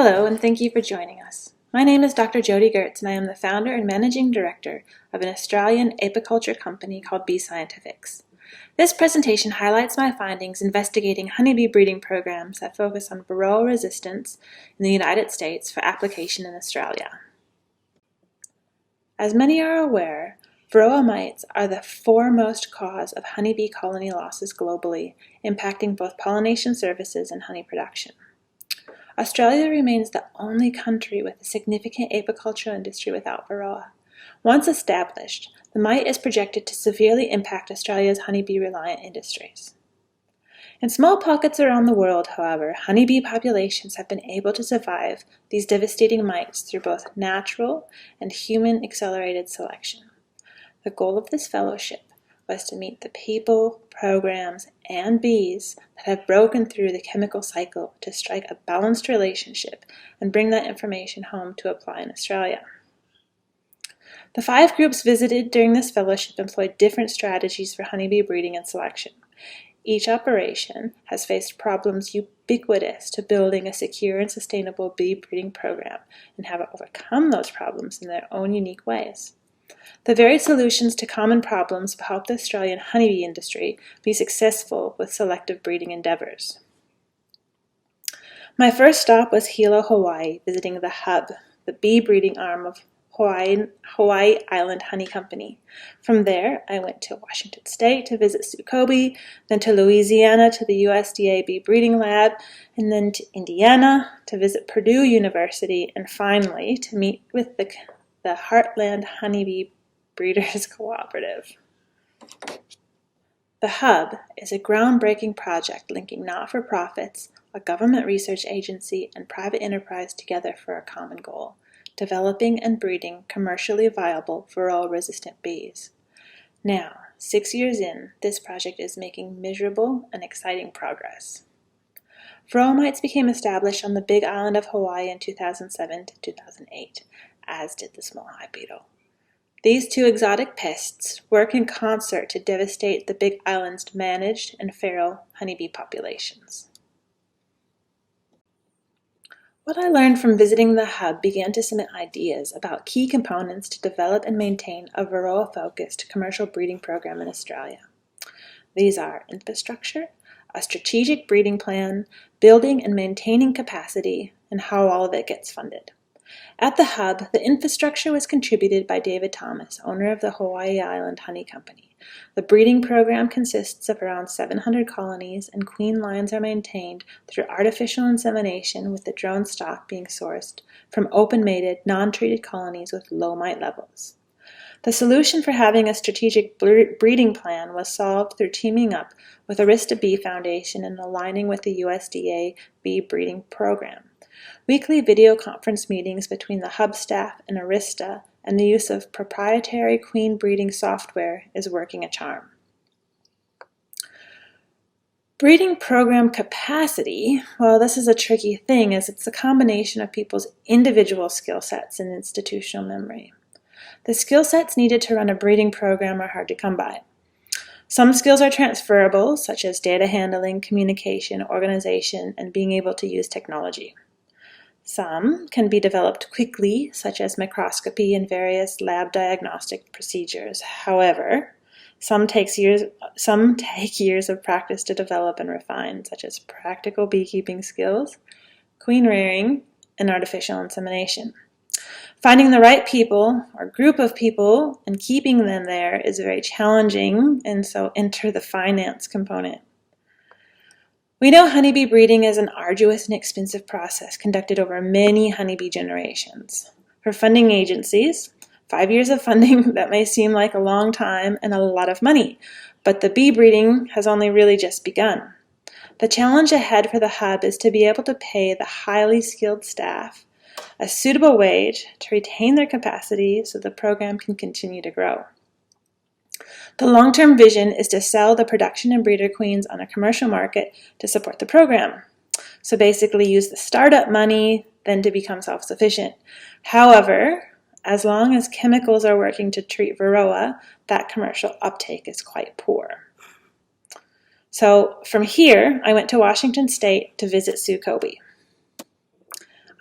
Hello, and thank you for joining us. My name is Dr. Jody Gerdts, and I am the founder and managing director of an Australian apiculture company called Bee Scientifics. This presentation highlights my findings investigating honeybee breeding programs that focus on Varroa resistance in the United States for application in Australia. As many are aware, Varroa mites are the foremost cause of honeybee colony losses globally, impacting both pollination services and honey production. Australia remains the only country with a significant apicultural industry without Varroa. Once established, the mite is projected to severely impact Australia's honeybee-reliant industries. In small pockets around the world, however, honeybee populations have been able to survive these devastating mites through both natural and human-accelerated selection. The goal of this fellowship was to meet the people, programs, and bees that have broken through the chemical cycle to strike a balanced relationship and bring that information home to apply in Australia. The 5 groups visited during this fellowship employed different strategies for honeybee breeding and selection. Each operation has faced problems ubiquitous to building a secure and sustainable bee breeding program and have overcome those problems in their own unique ways. The varied solutions to common problems have helped the Australian honeybee industry be successful with selective breeding endeavors. My first stop was Hilo, Hawaii, visiting the Hub, the bee breeding arm of Hawaii Island Honey Company. From there, I went to Washington State to visit Sukobi, then to Louisiana to the USDA Bee Breeding Lab, and then to Indiana to visit Purdue University, and finally to meet with the Heartland Honeybee Breeders Cooperative. The Hub is a groundbreaking project linking not-for-profits, a government research agency, and private enterprise together for a common goal: developing and breeding commercially viable Varroa-resistant bees. Now, 6 years in, this project is making measurable and exciting progress. Varroa mites became established on the Big Island of Hawaii in 2007 to 2008, as did the small hive beetle. These 2 exotic pests work in concert to devastate the Big Island's managed and feral honeybee populations. What I learned from visiting the Hub began to cement ideas about key components to develop and maintain a Varroa-focused commercial breeding program in Australia. These are infrastructure, a strategic breeding plan, building and maintaining capacity, and how all of it gets funded. At the Hub, the infrastructure was contributed by David Thomas, owner of the Hawaii Island Honey Company. The breeding program consists of around 700 colonies, and queen lines are maintained through artificial insemination, with the drone stock being sourced from open-mated, non-treated colonies with low mite levels. The solution for having a strategic breeding plan was solved through teaming up with Arista Bee Foundation and aligning with the USDA Bee Breeding Program. Weekly video conference meetings between the Hub staff and Arista and the use of proprietary queen breeding software is working a charm. Breeding program capacity, well, this is a tricky thing as it's a combination of people's individual skill sets and institutional memory. The skill sets needed to run a breeding program are hard to come by. Some skills are transferable, such as data handling, communication, organization, and being able to use technology. Some can be developed quickly, such as microscopy and various lab diagnostic procedures. However, some take years of practice to develop and refine, such as practical beekeeping skills, queen rearing, and artificial insemination. Finding the right people or group of people and keeping them there is very challenging, and so enter the finance component. We know honeybee breeding is an arduous and expensive process conducted over many honeybee generations. For funding agencies, 5 years of funding, that may seem like a long time and a lot of money, but the bee breeding has only really just begun. The challenge ahead for the Hub is to be able to pay the highly skilled staff a suitable wage to retain their capacity so the program can continue to grow. The long-term vision is to sell the production and breeder queens on a commercial market to support the program. So basically use the startup money then to become self-sufficient. However, as long as chemicals are working to treat Varroa, that commercial uptake is quite poor. So from here, I went to Washington State to visit Sukobi.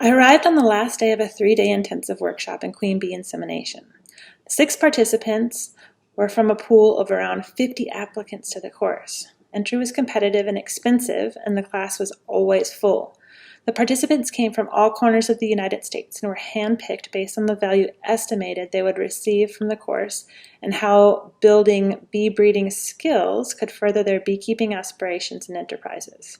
I arrived on the last day of a 3-day intensive workshop in queen bee insemination. 6 participants were from a pool of around 50 applicants to the course. Entry was competitive and expensive, and the class was always full. The participants came from all corners of the United States and were handpicked based on the value estimated they would receive from the course and how building bee breeding skills could further their beekeeping aspirations and enterprises.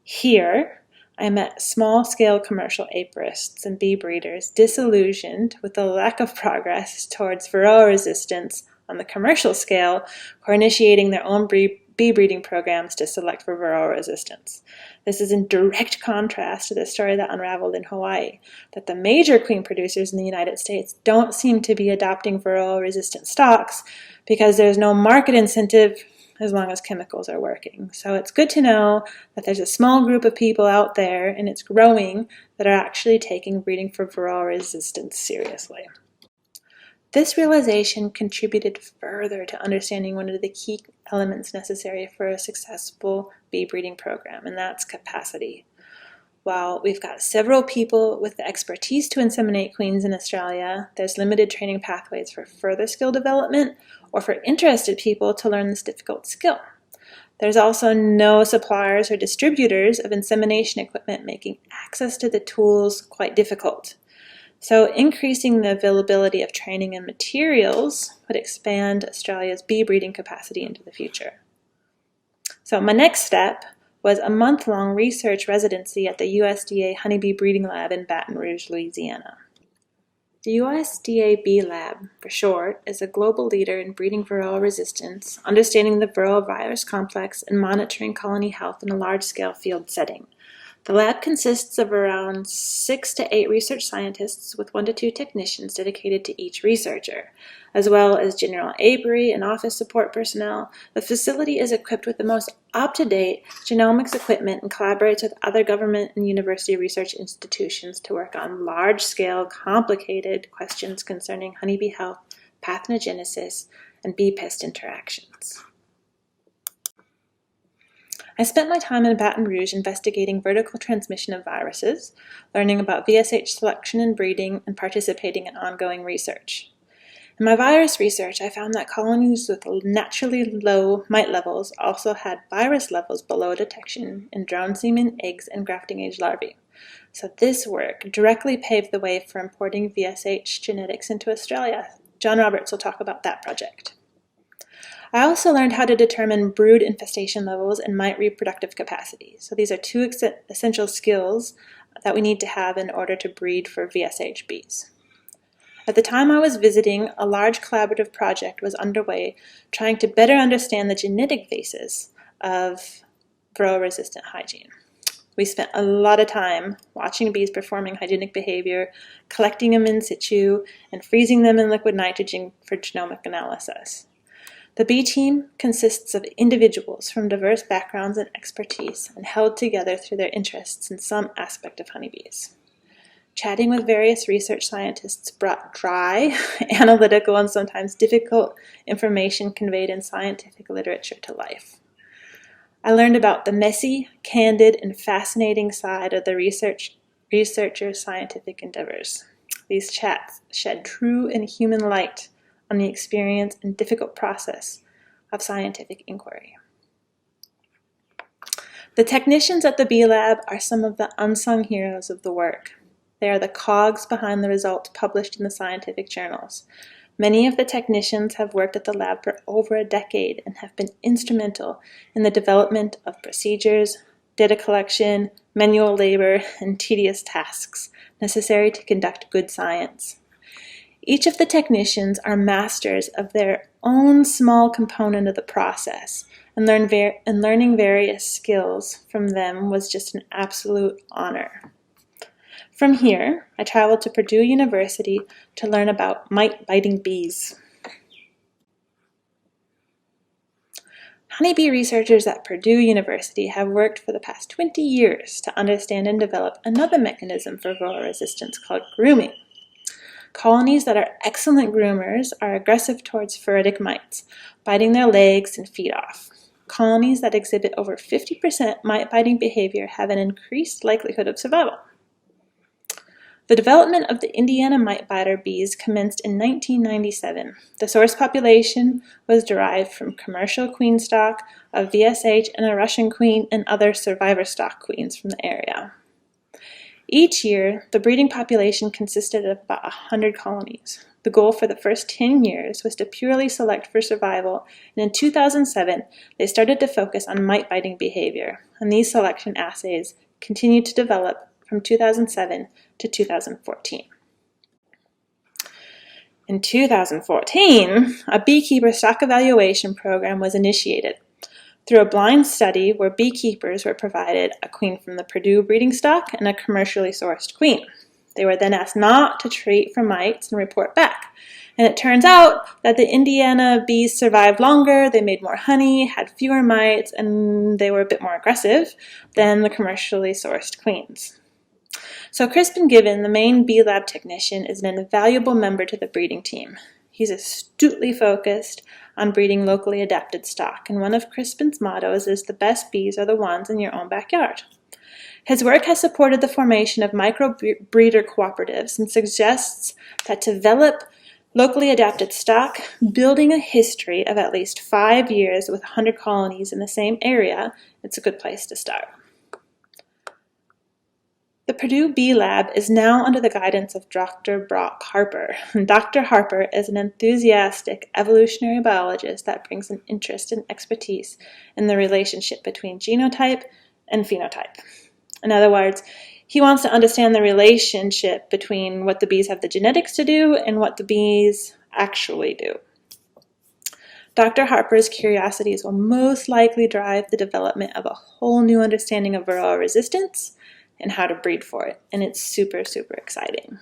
Here, I met small-scale commercial apirists and bee breeders disillusioned with the lack of progress towards Varroa resistance on the commercial scale, who are initiating their own bee breeding programs to select for Varroa resistance. This is in direct contrast to the story that unraveled in Hawaii, that the major queen producers in the United States don't seem to be adopting Varroa-resistant stocks because there's no market incentive as long as chemicals are working. So it's good to know that there's a small group of people out there, and it's growing, that are actually taking breeding for Varroa resistance seriously. This realization contributed further to understanding one of the key elements necessary for a successful bee breeding program, and that's capacity. While we've got several people with the expertise to inseminate queens in Australia, there's limited training pathways for further skill development or for interested people to learn this difficult skill. There's also no suppliers or distributors of insemination equipment, making access to the tools quite difficult. So increasing the availability of training and materials would expand Australia's bee breeding capacity into the future. So my next step was a month-long research residency at the USDA Honeybee Breeding Lab in Baton Rouge, Louisiana. The USDA Bee Lab, for short, is a global leader in breeding Varroa resistance, understanding the Varroa virus complex, and monitoring colony health in a large-scale field setting. The lab consists of around 6 to 8 research scientists with 1 to 2 technicians dedicated to each researcher, as well as general apiary and office support personnel. The facility is equipped with the most up-to-date genomics equipment and collaborates with other government and university research institutions to work on large-scale, complicated questions concerning honeybee health, pathogenesis, and bee pest interactions. I spent my time in Baton Rouge investigating vertical transmission of viruses, learning about VSH selection and breeding, and participating in ongoing research. In my virus research, I found that colonies with naturally low mite levels also had virus levels below detection in drone semen, eggs, and grafting age larvae. So this work directly paved the way for importing VSH genetics into Australia. John Roberts will talk about that project. I also learned how to determine brood infestation levels and mite reproductive capacity. So these are 2 essential skills that we need to have in order to breed for VSH bees. At the time I was visiting, a large collaborative project was underway trying to better understand the genetic basis of Varroa-resistant hygiene. We spent a lot of time watching bees performing hygienic behavior, collecting them in situ, and freezing them in liquid nitrogen for genomic analysis. The bee team consists of individuals from diverse backgrounds and expertise and held together through their interests in some aspect of honeybees. Chatting with various research scientists brought dry, analytical, and sometimes difficult information conveyed in scientific literature to life. I learned about the messy, candid, and fascinating side of the researcher's scientific endeavors. These chats shed true and human light on the experience and difficult process of scientific inquiry. The technicians at the Bee Lab are some of the unsung heroes of the work. They are the cogs behind the results published in the scientific journals. Many of the technicians have worked at the lab for over a decade and have been instrumental in the development of procedures, data collection, manual labor, and tedious tasks necessary to conduct good science. Each of the technicians are masters of their own small component of the process, and learning various skills from them was just an absolute honor. From here, I traveled to Purdue University to learn about mite-biting bees. Honeybee researchers at Purdue University have worked for the past 20 years to understand and develop another mechanism for Varroa resistance called grooming. Colonies that are excellent groomers are aggressive towards phoretic mites, biting their legs and feet off. Colonies that exhibit over 50% mite-biting behavior have an increased likelihood of survival. The development of the Indiana mite-biter bees commenced in 1997. The source population was derived from commercial queen stock of VSH and a Russian queen and other survivor stock queens from the area. Each year, the breeding population consisted of about 100 colonies. The goal for the first 10 years was to purely select for survival, and in 2007, they started to focus on mite-biting behavior, and these selection assays continued to develop from 2007 to 2014. In 2014, a beekeeper stock evaluation program was initiated through a blind study where beekeepers were provided a queen from the Purdue breeding stock and a commercially sourced queen. They were then asked not to treat for mites and report back. And it turns out that the Indiana bees survived longer, they made more honey, had fewer mites, and they were a bit more aggressive than the commercially sourced queens. So Crispin Given, the main bee lab technician, is an invaluable member to the breeding team. He's astutely focused on breeding locally adapted stock, and one of Crispin's mottos is the best bees are the ones in your own backyard. His work has supported the formation of micro-breeder cooperatives and suggests that to develop locally adapted stock, building a history of at least 5 years with 100 colonies in the same area, it's a good place to start. The Purdue Bee Lab is now under the guidance of Dr. Brock Harper. And Dr. Harper is an enthusiastic evolutionary biologist that brings an interest and expertise in the relationship between genotype and phenotype. In other words, he wants to understand the relationship between what the bees have the genetics to do and what the bees actually do. Dr. Harper's curiosities will most likely drive the development of a whole new understanding of Varroa resistance and how to breed for it, and it's super, super exciting.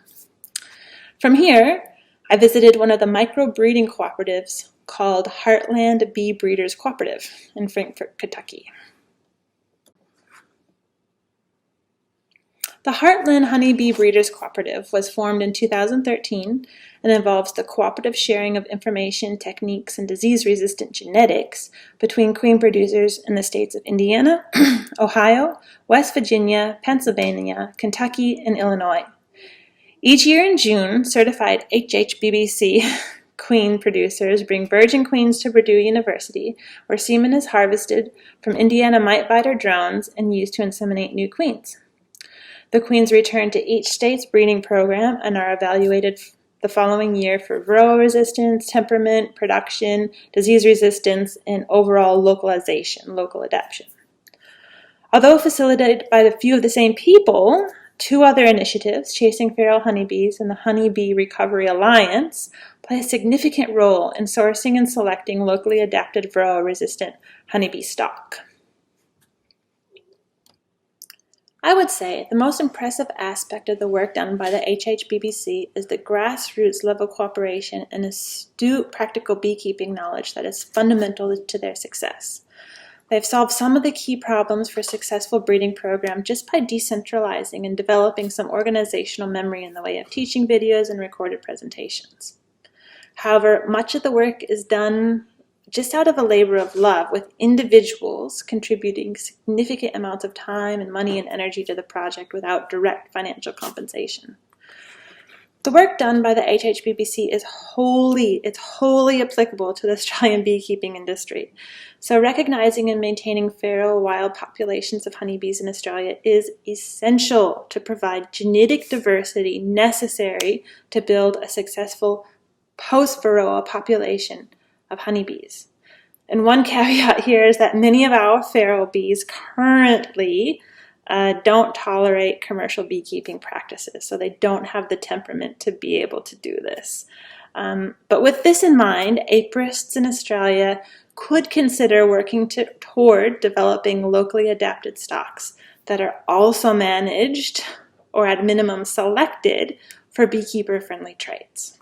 From here, I visited one of the micro-breeding cooperatives called Heartland Bee Breeders Cooperative in Frankfort, Kentucky. The Heartland Honeybee Breeders Cooperative was formed in 2013 and involves the cooperative sharing of information, techniques, and disease-resistant genetics between queen producers in the states of Indiana, Ohio, West Virginia, Pennsylvania, Kentucky, and Illinois. Each year in June, certified HHBBC queen producers bring virgin queens to Purdue University, where semen is harvested from Indiana mite-biter drones and used to inseminate new queens. The queens return to each state's breeding program and are evaluated the following year for Varroa resistance, temperament, production, disease resistance, and overall localization, local adaptation. Although facilitated by a few of the same people, 2 other initiatives, Chasing Feral Honeybees and the Honeybee Recovery Alliance, play a significant role in sourcing and selecting locally adapted Varroa-resistant honeybee stock. I would say the most impressive aspect of the work done by the HHBBC is the grassroots level cooperation and astute practical beekeeping knowledge that is fundamental to their success. They've solved some of the key problems for a successful breeding program just by decentralizing and developing some organizational memory in the way of teaching videos and recorded presentations. However, much of the work is done just out of a labor of love, with individuals contributing significant amounts of time and money and energy to the project without direct financial compensation. The work done by the HHBBC is wholly applicable to the Australian beekeeping industry. So recognizing and maintaining feral wild populations of honeybees in Australia is essential to provide genetic diversity necessary to build a successful post-Varroa population of honeybees. And one caveat here is that many of our feral bees currently don't tolerate commercial beekeeping practices, so they don't have the temperament to be able to do this. But with this in mind, aperists in Australia could consider working toward developing locally adapted stocks that are also managed, or at minimum selected, for beekeeper-friendly traits.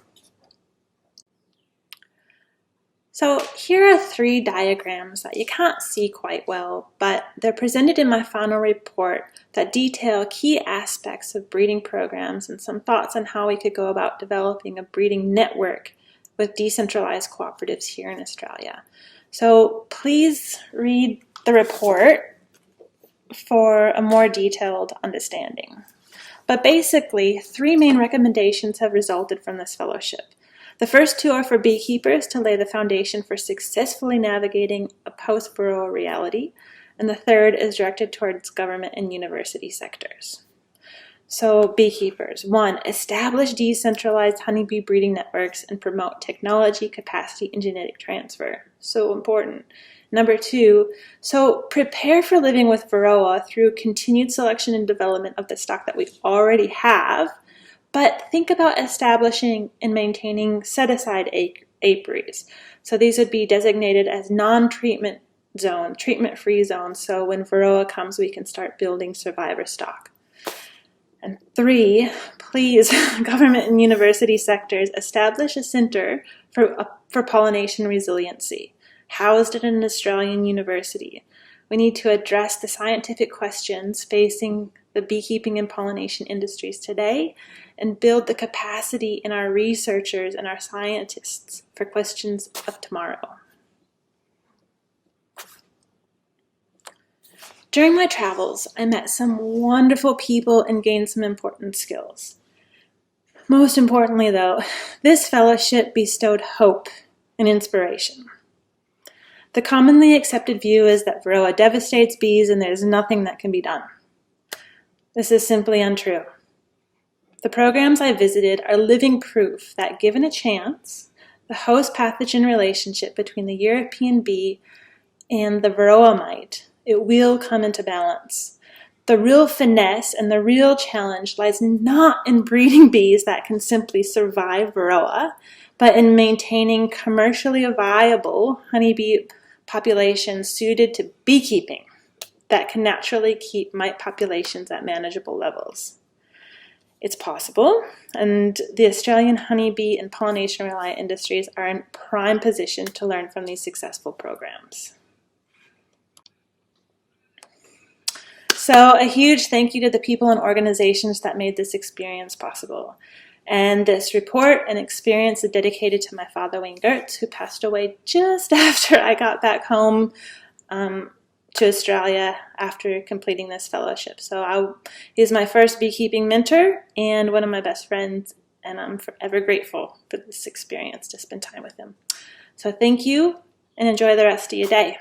So here are 3 diagrams that you can't see quite well, but they're presented in my final report that detail key aspects of breeding programs and some thoughts on how we could go about developing a breeding network with decentralized cooperatives here in Australia. So please read the report for a more detailed understanding. But basically, 3 main recommendations have resulted from this fellowship. The first 2 are for beekeepers to lay the foundation for successfully navigating a post-Varroa reality, and the third is directed towards government and university sectors. So beekeepers, 1, establish decentralized honeybee breeding networks and promote technology, capacity, and genetic transfer. So important. Number 2, so prepare for living with Varroa through continued selection and development of the stock that we already have, but think about establishing and maintaining set-aside apiaries. So these would be designated as non-treatment zone, treatment-free zones, so when Varroa comes, we can start building survivor stock. And 3, please, government and university sectors, establish a center for pollination resiliency, housed at an Australian university. We need to address the scientific questions facing the beekeeping and pollination industries today and build the capacity in our researchers and our scientists for questions of tomorrow. During my travels, I met some wonderful people and gained some important skills. Most importantly, though, this fellowship bestowed hope and inspiration. The commonly accepted view is that Varroa devastates bees and there's nothing that can be done. This is simply untrue. The programs I visited are living proof that, given a chance, the host-pathogen relationship between the European bee and the Varroa mite, it will come into balance. The real finesse and the real challenge lies not in breeding bees that can simply survive Varroa, but in maintaining commercially viable honeybee populations suited to beekeeping that can naturally keep mite populations at manageable levels. It's possible, and the Australian honeybee and pollination-reliant industries are in prime position to learn from these successful programs. So a huge thank you to the people and organizations that made this experience possible. And this report and experience is dedicated to my father, Wayne Gerdts, who passed away just after I got back home to Australia after completing this fellowship. So he's my first beekeeping mentor and one of my best friends, and I'm forever grateful for this experience to spend time with him. So thank you, and enjoy the rest of your day.